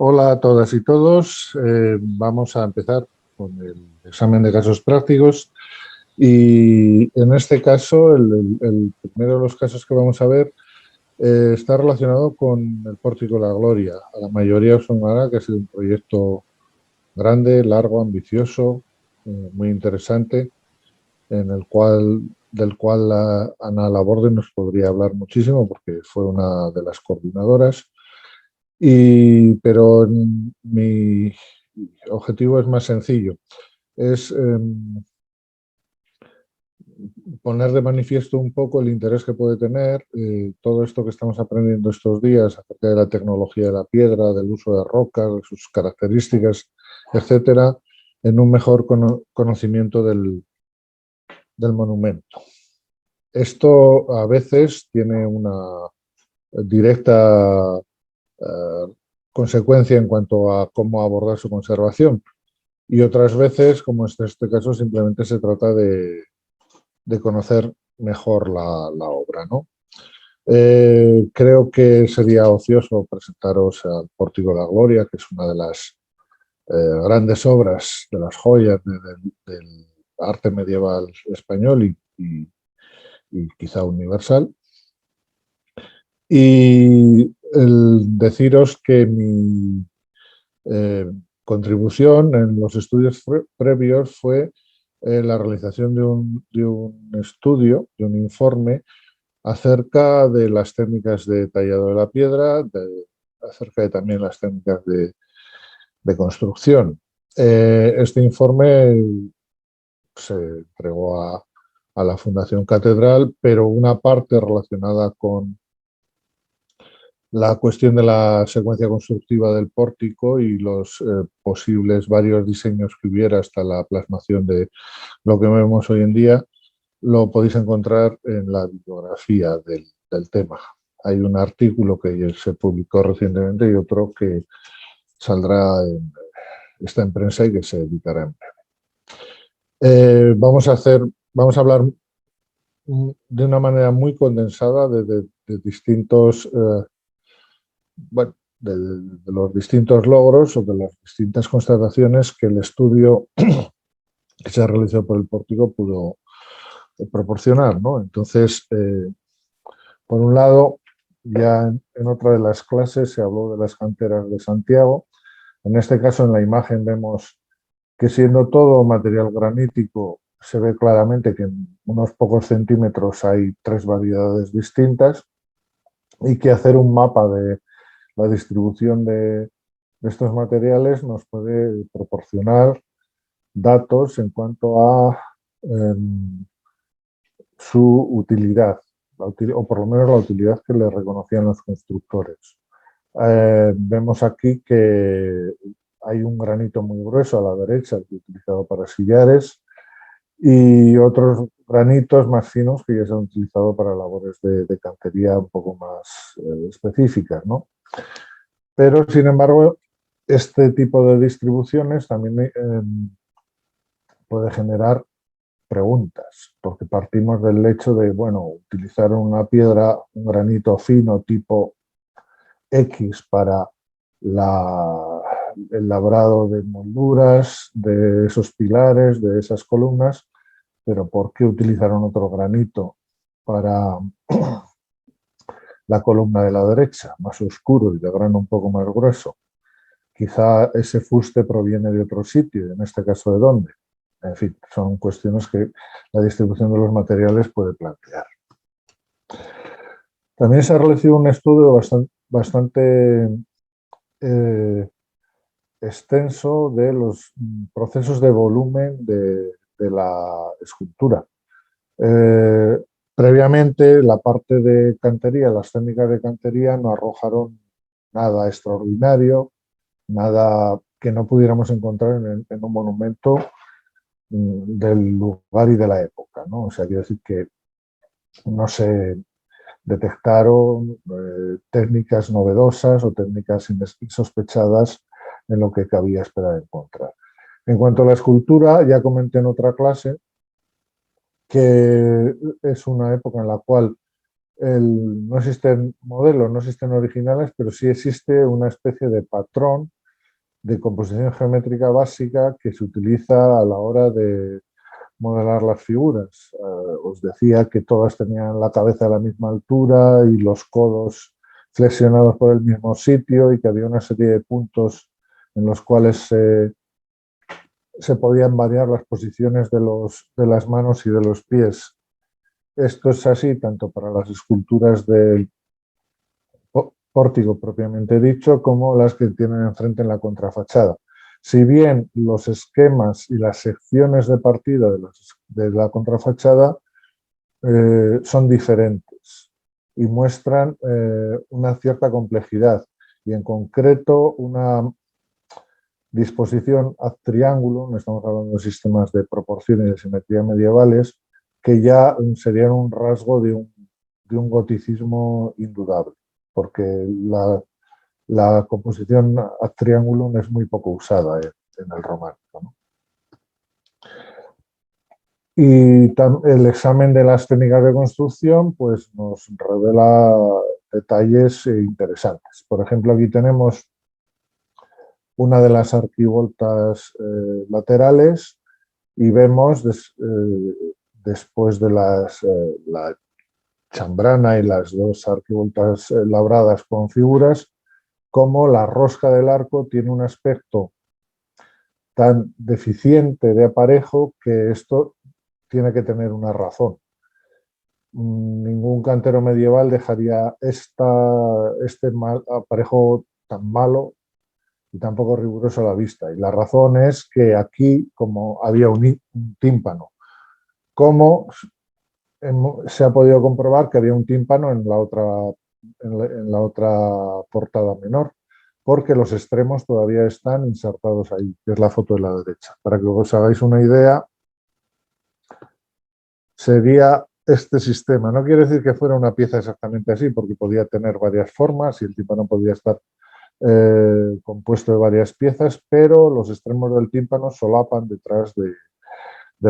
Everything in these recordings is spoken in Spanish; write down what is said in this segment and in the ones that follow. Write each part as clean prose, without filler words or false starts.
Hola a todas y todos. Vamos a empezar con el examen de casos prácticos y en este caso, el primero de los casos que vamos a ver está relacionado con el Pórtico de la Gloria. A la mayoría os sonará que ha sido un proyecto grande, largo, ambicioso, muy interesante, del cual Ana Laborde nos podría hablar muchísimo porque fue una de las coordinadoras. Pero mi objetivo es más sencillo, es poner de manifiesto un poco el interés que puede tener todo esto que estamos aprendiendo estos días acerca de la tecnología de la piedra, del uso de rocas, de sus características, etcétera, en un mejor conocimiento del monumento. Esto a veces tiene una directa consecuencia en cuanto a cómo abordar su conservación. Y otras veces, como en este caso, simplemente se trata de conocer mejor la obra, ¿no? Creo que sería ocioso presentaros al Pórtico de la Gloria, que es una de las grandes obras, de las joyas del arte medieval español y quizá universal. Y el deciros que mi contribución en los estudios previos fue la realización de un estudio, de un informe acerca de las técnicas de tallado de la piedra, acerca de también las técnicas de construcción. Este informe se entregó a la Fundación Catedral, pero una parte relacionada con la cuestión de la secuencia constructiva del pórtico y los posibles varios diseños que hubiera hasta la plasmación de lo que vemos hoy en día, lo podéis encontrar en la bibliografía del tema. Hay un artículo que se publicó recientemente y otro que saldrá, está en prensa y que se editará en breve. Vamos a hablar de una manera muy condensada de distintos bueno, de los distintos logros o de las distintas constataciones que el estudio que se realizó por el pórtico pudo proporcionar, ¿no? Entonces, por un lado, ya en otra de las clases se habló de las canteras de Santiago. En este caso, en la imagen vemos que siendo todo material granítico, se ve claramente que en unos pocos centímetros hay tres variedades distintas y que hacer un mapa de la distribución de estos materiales nos puede proporcionar datos en cuanto a su utilidad, o por lo menos la utilidad que le reconocían los constructores. Vemos aquí que hay un granito muy grueso a la derecha, el que he utilizado para sillares, y otros granitos más finos que ya se han utilizado para labores de cantería un poco más específicas, ¿no? Pero, sin embargo, este tipo de distribuciones también puede generar preguntas, porque partimos del hecho de, bueno, utilizar una piedra, un granito fino tipo X para el labrado de molduras, de esos pilares, de esas columnas, pero ¿por qué utilizaron otro granito para la columna de la derecha, más oscuro y de grano un poco más grueso? Quizá ese fuste proviene de otro sitio, en este caso de dónde. En fin, son cuestiones que la distribución de los materiales puede plantear. También se ha realizado un estudio bastante extenso de los procesos de volumen de la escultura. Previamente, la parte de cantería, las técnicas de cantería no arrojaron nada extraordinario, nada que no pudiéramos encontrar en un monumento del lugar y de la época, ¿no? O sea, quiero decir que no se detectaron técnicas novedosas o técnicas insospechadas en lo que cabía esperar encontrar. En cuanto a la escultura, ya comenté en otra clase que es una época en la cual no existen modelos, no existen originales, pero sí existe una especie de patrón de composición geométrica básica que se utiliza a la hora de modelar las figuras. Os decía que todas tenían la cabeza a la misma altura y los codos flexionados por el mismo sitio y que había una serie de puntos en los cuales se podían variar las posiciones de las manos y de los pies. Esto es así tanto para las esculturas del pórtico propiamente dicho, como las que tienen enfrente en la contrafachada. Si bien los esquemas y las secciones de partida de la contrafachada son diferentes y muestran una cierta complejidad y en concreto una disposición ad triángulo, no estamos hablando de sistemas de proporción y de simetría medievales, que ya serían un rasgo de un goticismo indudable, porque la composición ad triángulo es muy poco usada en el románico, ¿no? Y el examen de las técnicas de construcción pues, nos revela detalles interesantes. Por ejemplo, aquí tenemos una de las arquivoltas laterales y vemos después de la chambrana y las dos arquivoltas labradas con figuras, cómo la rosca del arco tiene un aspecto tan deficiente de aparejo que esto tiene que tener una razón. Ningún cantero medieval dejaría este aparejo tan malo y tan poco riguroso a la vista. Y la razón es que aquí, como había un tímpano, como se ha podido comprobar que había un tímpano en la otra portada menor, porque los extremos todavía están insertados ahí, que es la foto de la derecha. Para que os hagáis una idea, sería este sistema. No quiere decir que fuera una pieza exactamente así, porque podía tener varias formas y el tímpano podía estar compuesto de varias piezas, pero los extremos del tímpano solapan detrás de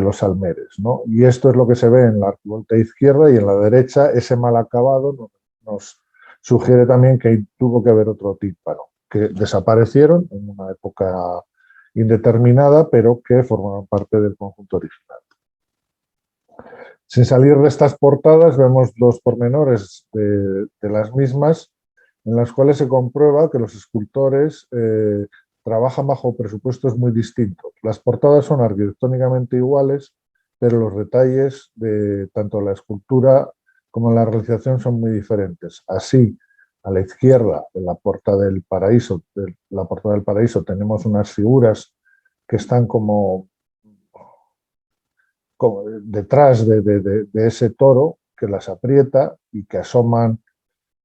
los almeres, ¿no? Y esto es lo que se ve en la arquivolta izquierda y en la derecha ese mal acabado nos sugiere también que tuvo que haber otro tímpano, que desaparecieron en una época indeterminada, pero que formaban parte del conjunto original. Sin salir de estas portadas vemos dos pormenores de las mismas, en las cuales se comprueba que los escultores trabajan bajo presupuestos muy distintos. Las portadas son arquitectónicamente iguales, pero los detalles de tanto la escultura como la realización son muy diferentes. Así, a la izquierda, en la Porta del Paraíso, tenemos unas figuras que están como detrás de ese toro que las aprieta y que asoman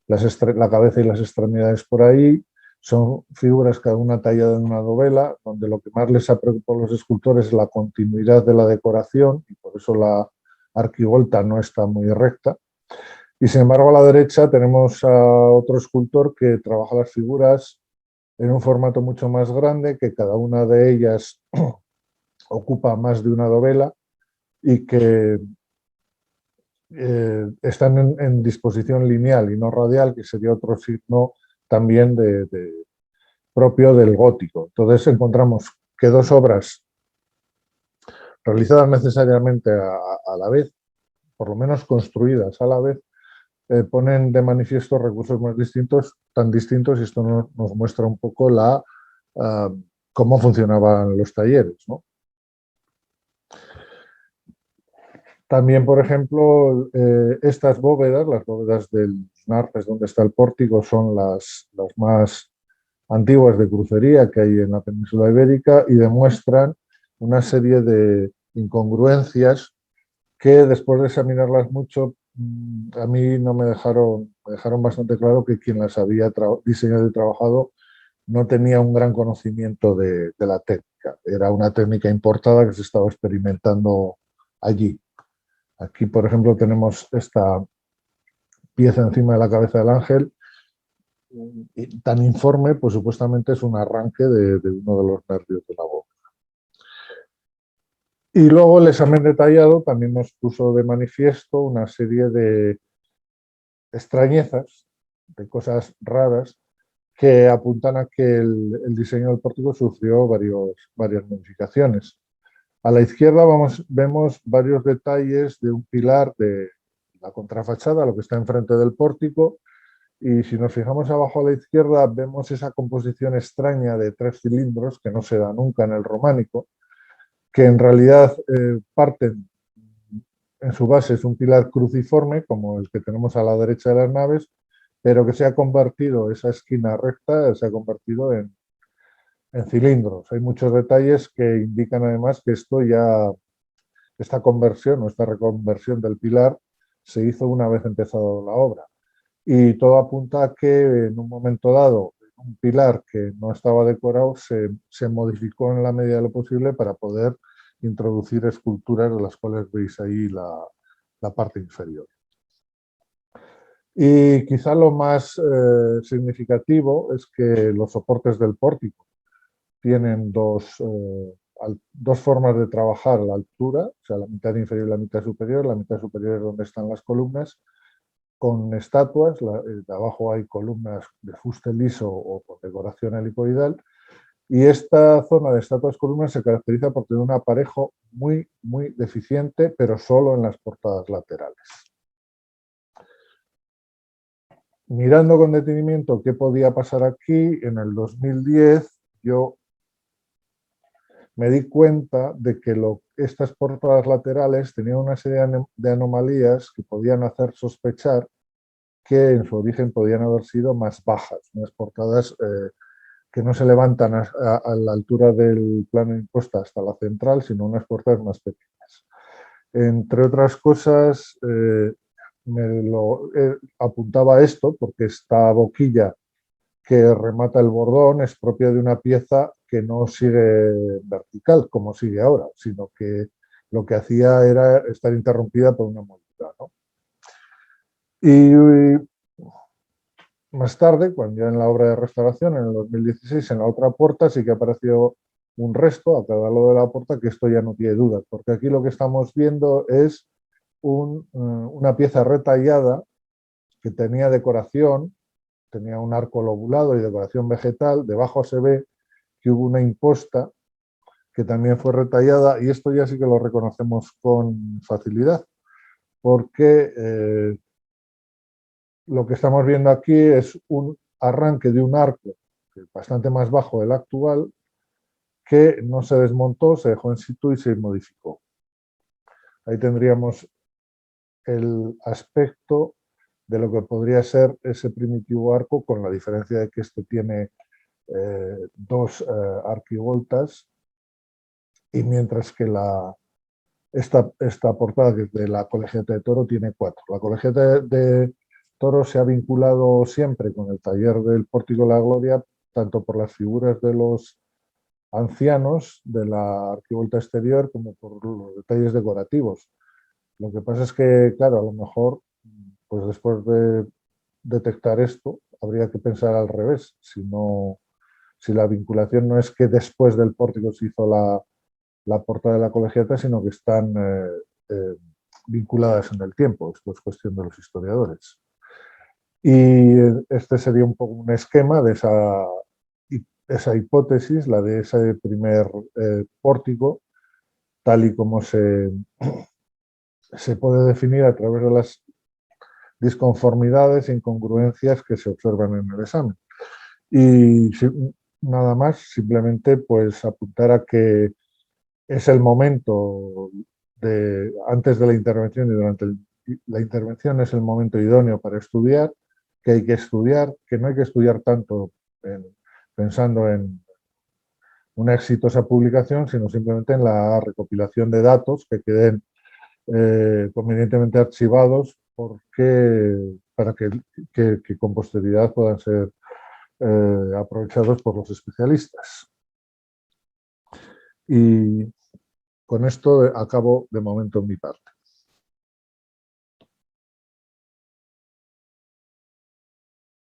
la cabeza y las extremidades por ahí. Son figuras cada una tallada en una dovela, donde lo que más les ha preocupado a los escultores es la continuidad de la decoración y por eso la arquivolta no está muy recta. Y sin embargo a la derecha tenemos a otro escultor que trabaja las figuras en un formato mucho más grande, que cada una de ellas ocupa más de una dovela y que están en disposición lineal y no radial, que sería otro signo también propio del gótico. Entonces encontramos que dos obras realizadas necesariamente a la vez, por lo menos construidas a la vez, ponen de manifiesto recursos más distintos, tan distintos, y esto nos muestra un poco cómo funcionaban los talleres, ¿no? También, por ejemplo, estas bóvedas, las bóvedas del Narces, donde está el pórtico, son las más antiguas de crucería que hay en la península ibérica y demuestran una serie de incongruencias que después de examinarlas mucho, a mí no me dejaron bastante claro que quien las había diseñado y trabajado no tenía un gran conocimiento de la técnica. Era una técnica importada que se estaba experimentando allí. Aquí, por ejemplo, tenemos esta pieza encima de la cabeza del ángel, tan informe, pues supuestamente es un arranque de uno de los nervios de la boca. Y luego el examen detallado también nos puso de manifiesto una serie de extrañezas, de cosas raras, que apuntan a que el diseño del pórtico sufrió varias modificaciones. A la izquierda vemos varios detalles de un pilar de la contrafachada, lo que está enfrente del pórtico, y si nos fijamos abajo a la izquierda vemos esa composición extraña de 3 cilindros que no se da nunca en el románico, que en realidad parten en su base es un pilar cruciforme, como el que tenemos a la derecha de las naves, pero que se ha convertido, esa esquina recta, se ha convertido en cilindros. Hay muchos detalles que indican además que esta conversión o esta reconversión del pilar se hizo una vez empezado la obra. Y todo apunta a que en un momento dado, un pilar que no estaba decorado se modificó en la medida de lo posible para poder introducir esculturas de las cuales veis ahí la parte inferior. Y quizá lo más significativo es que los soportes del pórtico tienen dos formas de trabajar la altura, o sea, la mitad inferior y la mitad superior. La mitad superior es donde están las columnas, con estatuas, de abajo hay columnas de fuste liso o con decoración helicoidal, y esta zona de estatuas columnas se caracteriza por tener un aparejo muy, muy deficiente, pero solo en las portadas laterales. Mirando con detenimiento qué podía pasar aquí, en el 2010 yo me di cuenta de que estas portadas laterales tenían una serie de anomalías que podían hacer sospechar que en su origen podían haber sido más bajas, unas portadas que no se levantan a la altura del plano imposta hasta la central, sino unas portadas más pequeñas. Entre otras cosas, apuntaba a esto porque esta boquilla que remata el bordón es propia de una pieza que no sigue vertical como sigue ahora, sino que lo que hacía era estar interrumpida por una moldura, ¿no? Y más tarde, cuando ya en la obra de restauración, en el 2016, en la otra puerta sí que apareció un resto a cada lado de la puerta, que esto ya no tiene dudas, porque aquí lo que estamos viendo es una pieza retallada que tenía decoración, tenía un arco lobulado y decoración vegetal. Debajo se ve que hubo una imposta que también fue retallada, y esto ya sí que lo reconocemos con facilidad, porque lo que estamos viendo aquí es un arranque de un arco bastante más bajo del actual, que no se desmontó, se dejó en situ y se modificó. Ahí tendríamos el aspecto de lo que podría ser ese primitivo arco, con la diferencia de que este tiene dos arquivoltas, y mientras que esta portada, que es de la Colegiata de Toro, tiene 4. La Colegiata de Toro se ha vinculado siempre con el taller del Pórtico de la Gloria, tanto por las figuras de los ancianos de la arquivolta exterior como por los detalles decorativos. Lo que pasa es que, claro, a lo mejor, pues después de detectar esto, habría que pensar al revés. Si la vinculación no es que después del pórtico se hizo la portada de la Colegiata, sino que están vinculadas en el tiempo. Esto es cuestión de los historiadores. Y este sería un poco un esquema de esa hipótesis, la de ese primer pórtico, tal y como se puede definir a través de las disconformidades e incongruencias que se observan en el examen. Y nada más, simplemente pues apuntar a que es el momento antes de la intervención y durante la intervención es el momento idóneo para estudiar, que hay que estudiar, que no hay que estudiar tanto pensando en una exitosa publicación, sino simplemente en la recopilación de datos que queden convenientemente archivados para que con posterioridad puedan ser aprovechados por los especialistas. Y con esto acabo de momento mi parte.